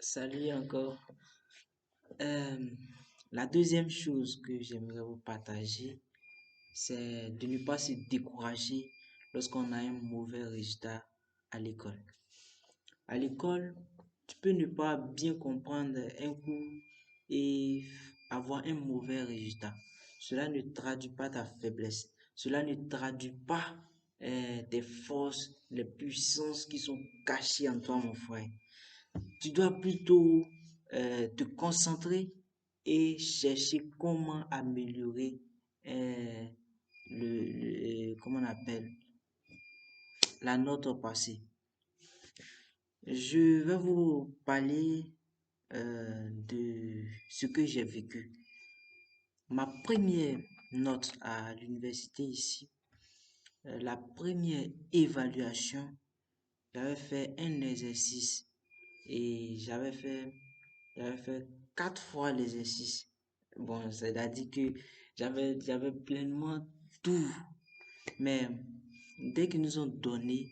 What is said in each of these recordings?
Salut encore. Euh, la deuxième chose que j'aimerais vous partager, c'est de ne pas se décourager lorsqu'on a un mauvais résultat à l'école. À l'école, tu peux ne pas bien comprendre un cours et avoir un mauvais résultat. Cela ne traduit pas ta faiblesse. Cela ne traduit pas tes forces, les puissances qui sont cachées en toi, mon frère. Tu dois plutôt te concentrer et chercher comment améliorer euh, comment on appelle, la note passée. Je vais vous parler de ce que j'ai vécu. Ma première note à l'université ici, la première évaluation, j'avais fait un exercice et j'avais fait 4 fois l'exercice. Bon, c'est-à-dire que j'avais pleinement tout. Mais dès qu'ils nous ont donné,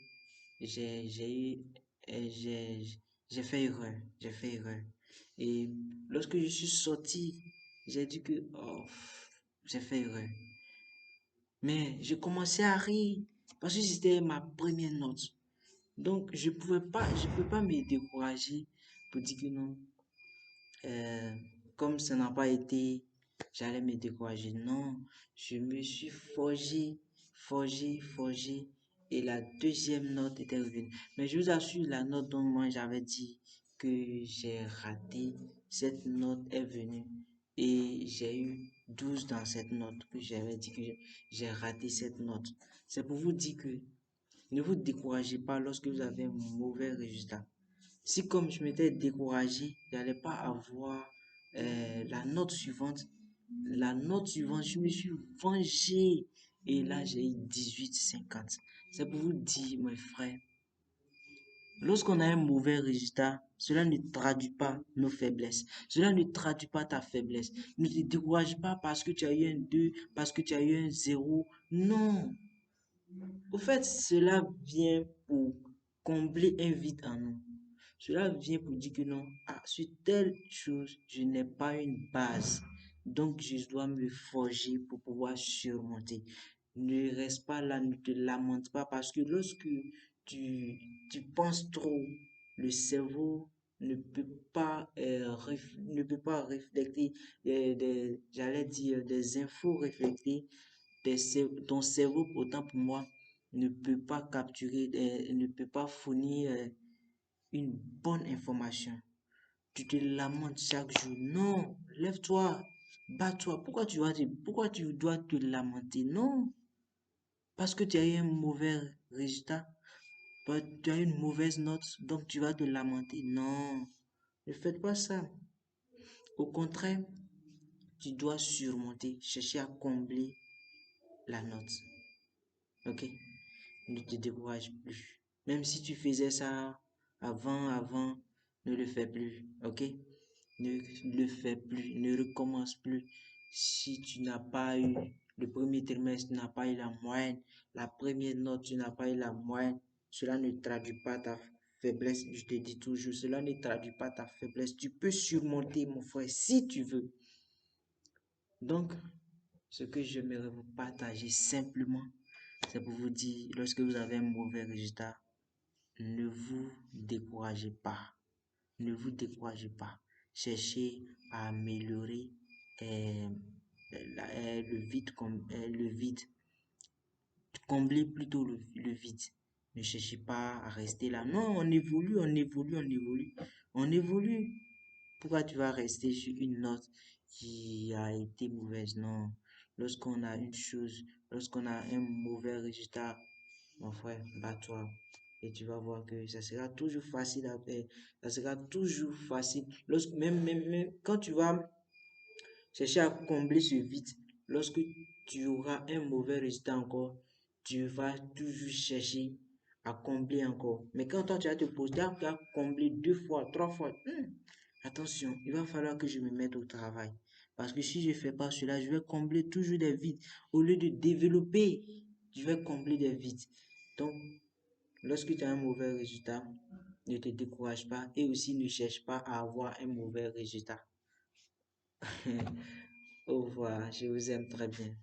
j'ai eu, j'ai fait erreur. J'ai fait erreur. Et lorsque je suis sorti, j'ai dit que, oh, j'ai fait erreur. Mais je commençais à rire parce que c'était ma première note. Donc, je peux pas me décourager pour dire que non, euh, comme ça n'a pas été, j'allais me décourager. Non, je me suis forgé, et la deuxième note était revenue. Mais je vous assure, la note dont moi j'avais dit que j'ai raté, cette note est venue et j'ai eu 12 dans cette note que j'avais dit que j'ai raté cette note. C'est pour vous dire que ne vous découragez pas lorsque vous avez un mauvais résultat. Si comme je m'étais découragé, j'allais pas avoir la note suivante, je me suis vengé. Et là, j'ai eu 18,50. C'est pour vous dire, mes frères, lorsqu'on a un mauvais résultat, cela ne traduit pas nos faiblesses. Cela ne traduit pas ta faiblesse. Ne te décourage pas parce que tu as eu un 2, parce que tu as eu un 0. Non. Au fait, cela vient pour combler un vide en nous. Cela vient pour dire que non, sur telle chose, je n'ai pas une base. Donc, je dois me forger pour pouvoir surmonter. Ne reste pas là, ne te lamente pas parce que lorsque tu, tu penses trop, le cerveau ne peut pas refléter j'allais dire des infos reflétées. Ton cerveau, autant pour moi, ne peut pas capturer, ne peut pas fournir une bonne information. Tu te lamentes chaque jour. Non, lève-toi, bats-toi. Pourquoi tu dois te lamenter? Non, parce que tu as eu un mauvais résultat, tu as eu une mauvaise note, donc tu vas te lamenter. Non, ne faites pas ça. Au contraire, tu dois surmonter, chercher à combler la note. Ok? Ne te décourage plus. Même si tu faisais ça avant, ne le fais plus. Ok? Ne le fais plus, ne recommence plus. Si tu n'as pas eu le premier trimestre, tu n'as pas eu la moyenne, la première note, tu n'as pas eu la moyenne, cela ne traduit pas ta faiblesse. Je te dis toujours, cela ne traduit pas ta faiblesse. Tu peux surmonter, mon frère, si tu veux. Donc, ce que j'aimerais vous partager simplement, c'est pour vous dire, lorsque vous avez un mauvais résultat, ne vous découragez pas. Ne vous découragez pas. Cherchez à améliorer euh, le vide. Comblez plutôt le vide. Ne cherchez pas à rester là. Non, on évolue, on évolue, on évolue. On évolue. Pourquoi tu vas rester sur une note qui a été mauvaise? Non. Lorsqu'on a une chose, lorsqu'on a un mauvais résultat, mon frère, bats-toi. Et tu vas voir que ça sera toujours facile à faire. Ça sera toujours facile. Même quand tu vas chercher à combler ce vide, lorsque tu auras un mauvais résultat encore, tu vas toujours chercher à combler encore. Mais quand toi tu vas te poser, tu vas combler 2 fois, 3 fois. Attention, il va falloir que je me mette au travail. Parce que si je ne fais pas cela, je vais combler toujours des vides. Au lieu de développer, je vais combler des vides. Donc, lorsque tu as un mauvais résultat, Ne te décourage pas et aussi ne cherche pas à avoir un mauvais résultat. Au revoir, je vous aime très bien.